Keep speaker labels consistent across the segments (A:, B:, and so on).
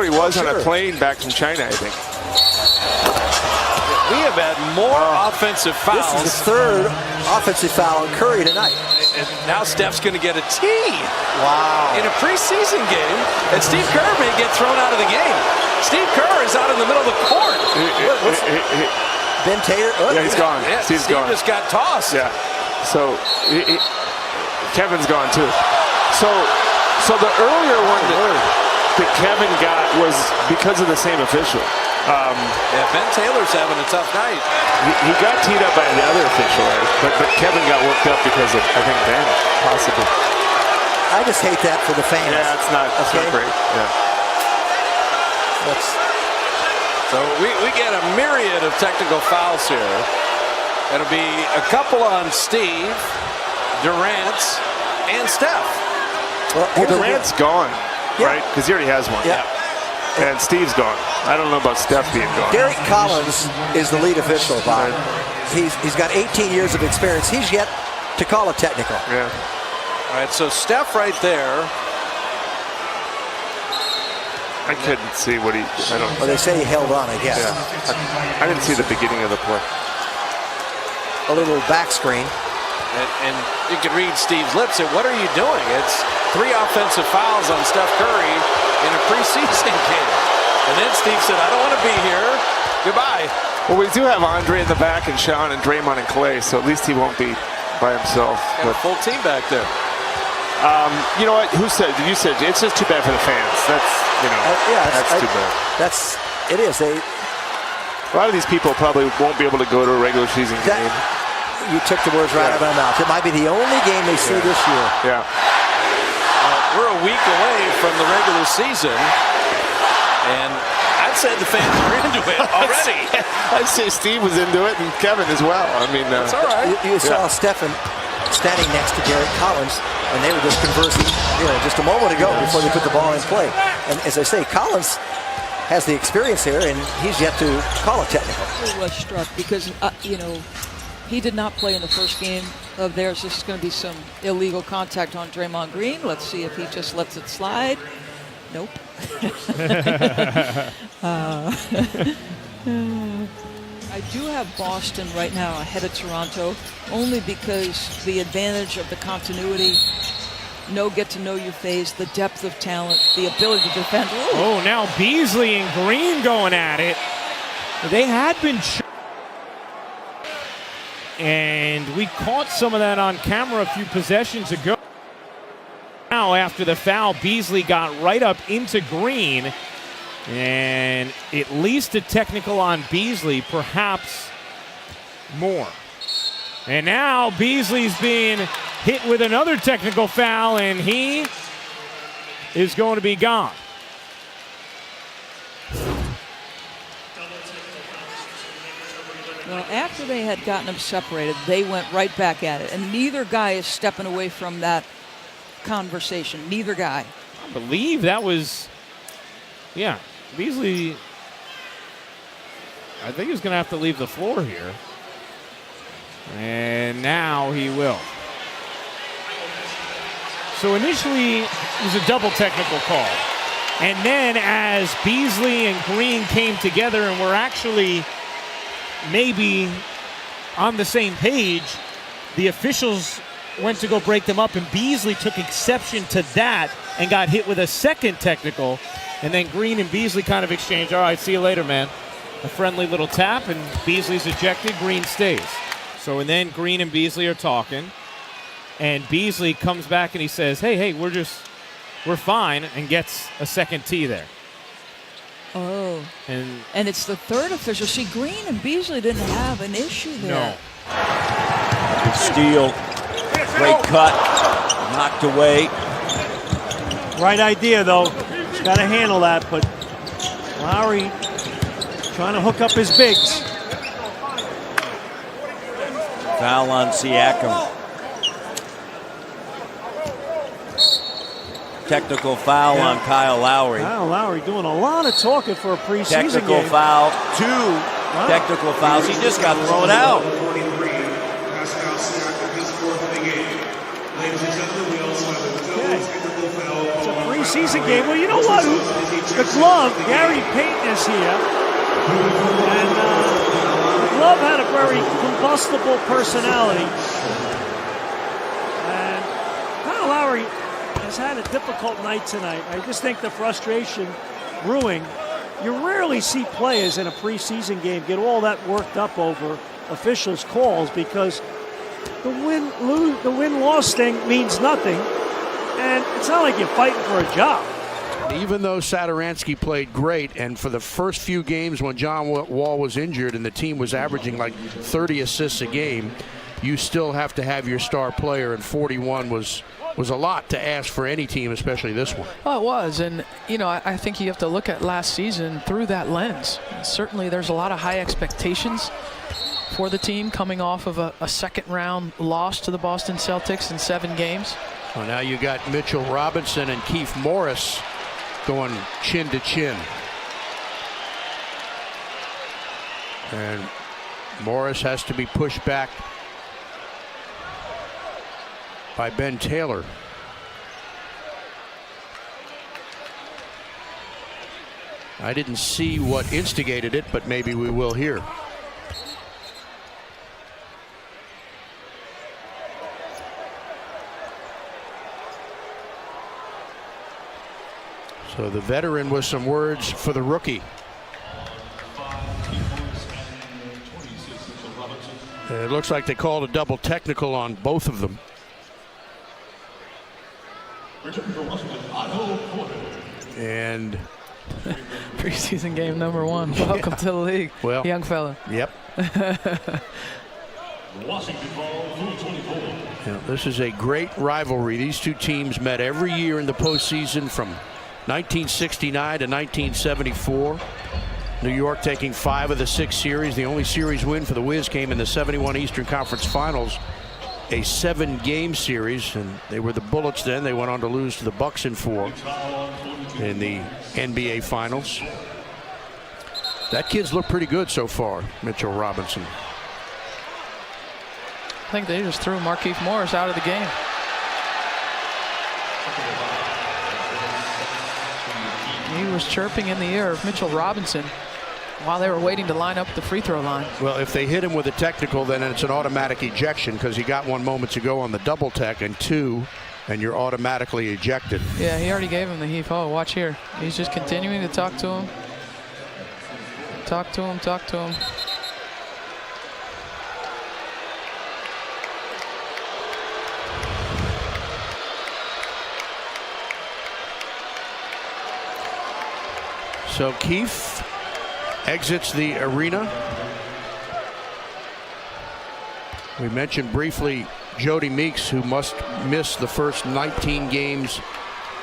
A: he was on a plane back from China, I think.
B: We have had more offensive fouls.
C: This is the third offensive foul on Curry tonight.
B: And now Steph's going to get a tee.
C: Wow.
B: In a preseason game, and Steve Kerr may get thrown out of the game. Steve Kerr is out in the middle of the court.
C: Ben Taylor.
A: Yeah, he's gone.
B: Yeah,
A: Steve's
B: Steve
A: gone.
B: just got tossed.
A: Yeah. So Kevin's gone too. So the earlier one that Kevin got was because of the same official.
B: Yeah, Ben Taylor's having a tough night.
A: He got teed up by the other official, right? but Kevin got worked up because of, I think, Ben, possibly.
C: I just hate that for the fans.
A: Yeah, it's not great. Yeah.
B: So we get a myriad of technical fouls here. It'll be a couple on Steve, Durant, and Steph.
A: Well, Durant's gone, right? Because he already has one.
C: Yeah.
A: And Steve's gone. I don't know about Steph being gone.
C: Derek Collins is the lead official, Bob. He's got 18 years of experience. He's yet to call a technical.
A: Yeah.
B: All right, so Steph right there.
A: I couldn't see what he.
C: Well, they say he held on, I guess.
A: Yeah. I didn't see the beginning of the play.
C: A little back screen.
B: And you can read Steve's lips. And what are you doing? It's 3 offensive fouls on Steph Curry in a preseason game. And then Steve said, I don't want to be here. Goodbye.
A: Well, we do have Andre in the back and Sean and Draymond and Clay, so at least he won't be by himself.
B: Got a full team back there.
A: You know what? Who said? You said it's just too bad for the fans. That's that's too bad.
C: It is.
A: A lot of these people probably won't be able to go to a regular season game.
C: You took the words right out of my mouth. It might be the only game they see this year.
A: Yeah.
B: We're a week away from the regular season, and I'd say the fans are into it already.
A: I'd say Steve was into it and Kevin as well. I mean,
B: that's all right.
C: You saw Stephen standing next to Derek Collins, and they were just conversing, just a moment ago before they put the ball in play. And as I say, Collins has the experience here, and he's yet to call a technical.
D: I was struck because, he did not play in the first game of theirs. This is going to be some illegal contact on Draymond Green. Let's see if he just lets it slide. Nope. I do have Boston right now ahead of Toronto, only because the advantage of the continuity, no get-to-know-you phase, the depth of talent, the ability to defend. Ooh.
E: Oh, now Beasley and Green going at it. They had been... And we caught some of that on camera a few possessions ago. Now, after the foul, Beasley got right up into Green. And at least a technical on Beasley, perhaps more. And now Beasley's being hit with another technical foul, and he is going to be gone.
D: Well, after they had gotten them separated, they went right back at it. And neither guy is stepping away from that conversation. Neither guy.
E: I believe that was, Beasley, I think he's going to have to leave the floor here. And now he will. So initially, it was a double technical call. And then as Beasley and Green came together and were actually maybe on the same page, the officials went to go break them up, and Beasley took exception to that and got hit with a second technical. And then Green and Beasley kind of exchanged, all right, see you later, man. A friendly little tap, and Beasley's ejected, Green stays. So, and then Green and Beasley are talking, and Beasley comes back and he says, hey, we're fine, and gets a second tee there.
D: Oh. And it's the third official. See, Green and Beasley didn't have an issue there.
E: No.
F: Good steal. Great cut. Knocked away.
G: Right idea, though. He's got to handle that, but Lowry trying to hook up his bigs.
F: Foul on Siakam. Technical foul on Kyle Lowry.
G: Kyle Lowry doing a lot of talking for a preseason
F: Technical
G: game.
F: foul. Two technical fouls. He just got thrown out.
G: It's a preseason game. Well, you know what? The glove, Gary Payton is here. And the glove had a very combustible personality. And Kyle Lowry has had a difficult night tonight. I just think the frustration brewing. You rarely see players in a preseason game get all that worked up over officials' calls because the win-loss thing means nothing, and it's not like you're fighting for a job.
H: Even though Satoransky played great, and for the first few games when John Wall was injured and the team was averaging like 30 assists a game, you still have to have your star player, and 41 was a lot to ask for any team, especially this one.
I: Well, it was, and you know, I think you have to look at last season through that lens. Certainly there's a lot of high expectations for the team coming off of a second-round loss to the Boston Celtics in 7 games.
H: Well, now you got Mitchell Robinson and Keith Morris going chin to chin. And Morris has to be pushed back by Ben Taylor. I didn't see what instigated it, but maybe we will here. So the veteran with some words for the rookie. It looks like they called a double technical on both of them. And
I: preseason game number 1. Welcome to the league,
H: well,
I: young fella.
H: Yep. Yeah, this is a great rivalry. These two teams met every year in the postseason from 1969 to 1974. New York taking 5 of the 6 series. The only series win for the Wiz came in the 71 Eastern Conference Finals, a 7-game series, and they were the Bullets then. They went on to lose to the Bucks in 4 in the NBA Finals. That kid's looked pretty good so far, Mitchell Robinson.
I: I think they just threw Markieff Morris out of the game. He was chirping in the ear of Mitchell Robinson while they were waiting to line up at the free throw line.
H: Well, if they hit him with a technical, then it's an automatic ejection because he got 1 moments ago on the double tech, and 2, and you're automatically ejected.
I: Yeah, he already gave him the heave. Oh, watch here. He's just continuing to talk to him. Talk to him, talk to him.
H: So Keith exits the arena. We mentioned briefly Jody Meeks, who must miss the first 19 games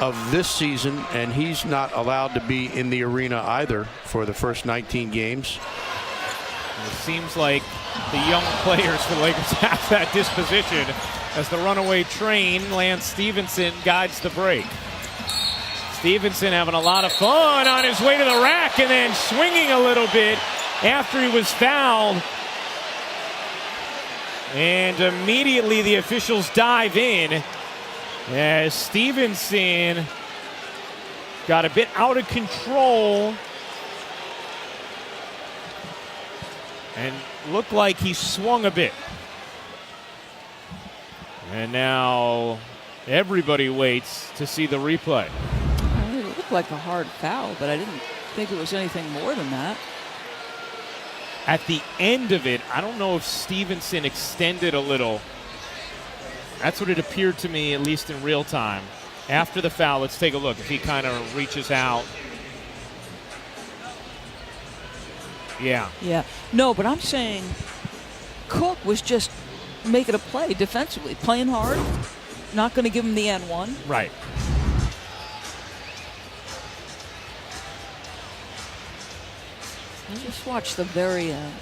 H: of this season, and he's not allowed to be in the arena either for the first 19 games.
E: It seems like the young players for the Lakers have that disposition as the runaway train. Lance Stephenson guides the break. Stephenson having a lot of fun on his way to the rack and then swinging a little bit after he was fouled. And immediately the officials dive in as Stephenson got a bit out of control and looked like he swung a bit. And now everybody waits to see the replay.
D: It looked like a hard foul, but I didn't think it was anything more than that.
E: At the end of it, I don't know if Stephenson extended a little. That's what it appeared to me, at least in real time. After the foul, let's take a look. If he kind of reaches out. Yeah.
D: Yeah. No, but I'm saying Cook was just making a play defensively, playing hard, not going to give him the N1.
E: Right.
D: Just watch the very end.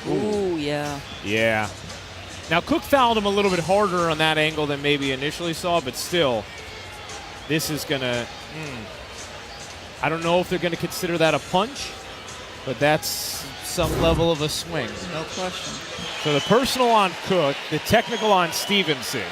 D: Ooh, yeah.
E: Yeah. Now, Cook fouled him a little bit harder on that angle than maybe initially saw, but still, this is going to, I don't know if they're going to consider that a punch, but that's some level of a swing.
D: No question.
E: So the personal on Cook, the technical on Stephenson.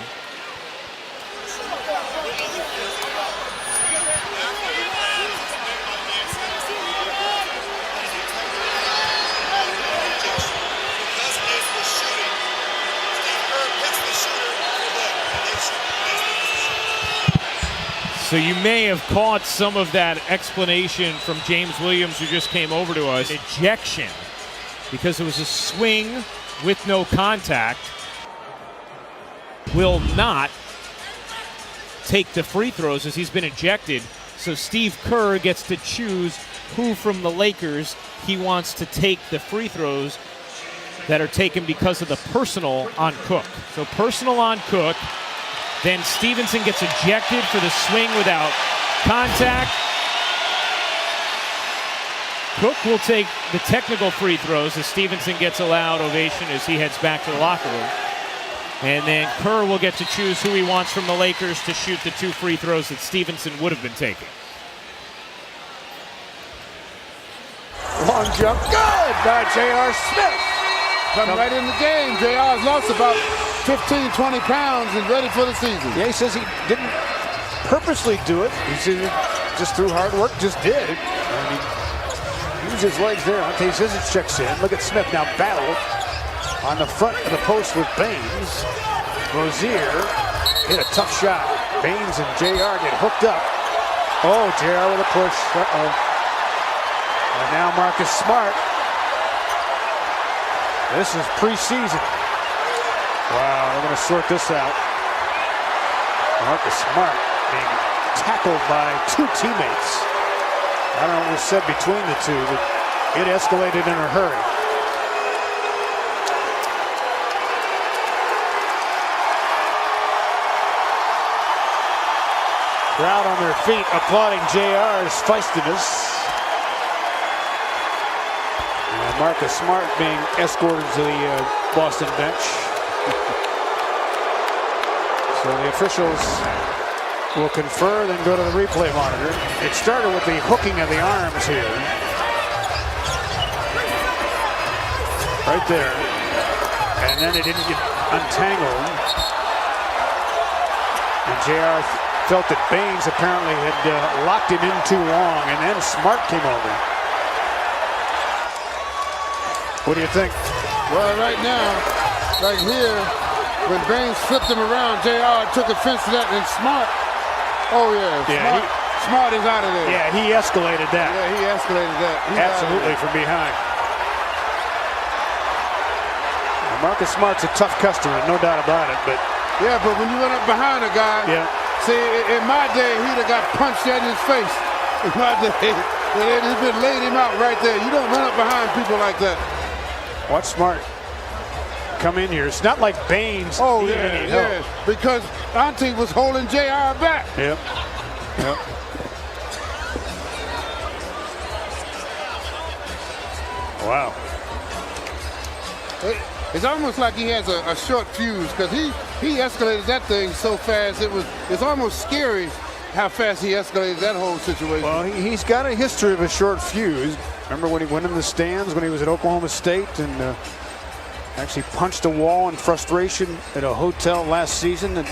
E: So you may have caught some of that explanation from James Williams, who just came over to us. Ejection, because it was a swing with no contact, will not take the free throws as he's been ejected. So Steve Kerr gets to choose who from the Lakers he wants to take the free throws that are taken because of the personal on Cook. So personal on Cook. Then Stephenson gets ejected for the swing without contact. Cook will take the technical free throws as Stephenson gets a loud ovation as he heads back to the locker room. And then Kerr will get to choose who he wants from the Lakers to shoot the 2 free throws that Stephenson would have been taking.
J: Long jump, good by J.R. Smith. Coming right in the game. J.R. has lost about 15, 20 pounds and ready for the season.
C: Yeah, he says he didn't purposely do it. He said it just through hard work, just did. And he used his legs there. Okay, Zizic checks in. Look at Smith now battle on the front of the post with Baines. Rozier hit a tough shot. Baines and JR get hooked up. Oh, JR with a push. And now Marcus Smart. This is preseason. Wow, we're going to sort this out. Marcus Smart being tackled by 2 teammates. I don't know what was said between the two, but it escalated in a hurry. Crowd on their feet applauding JR's feistiness. And Marcus Smart being escorted to the Boston bench. So the officials will confer, then go to the replay monitor. It started with the hooking of the arms here. Right there. And then it didn't get untangled. And JR felt that Baines apparently had locked him in too long, and then Smart came over. What do you think?
J: Well, right now, right here, when Baines flipped him around, JR took offense to that, and Smart, oh yeah, Smart is out of there.
C: Yeah, he escalated that.
J: Yeah, he escalated that. He's
C: absolutely from behind. Now, Marcus Smart's a tough customer, no doubt about it, but
J: yeah, but when you run up behind a guy,
C: yeah.
J: See, in my day, he'd have got punched in his face. In my day, they'd have been laid him out right there. You don't run up behind people like that.
C: Watch Smart come in here. It's not like Baines.
J: Oh, yeah, because Auntie was holding JR back.
C: Yep. Yep. Wow.
J: It's almost like he has a short fuse, because he escalated that thing so fast. It's almost scary how fast he escalated that whole situation.
C: Well, he's got a history of a short fuse. Remember when he went in the stands when he was at Oklahoma State and actually punched a wall in frustration at a hotel last season that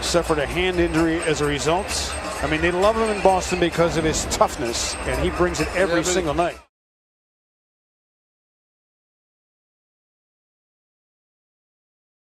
C: suffered a hand injury as a result. I mean, they love him in Boston because of his toughness, and he brings it every single night.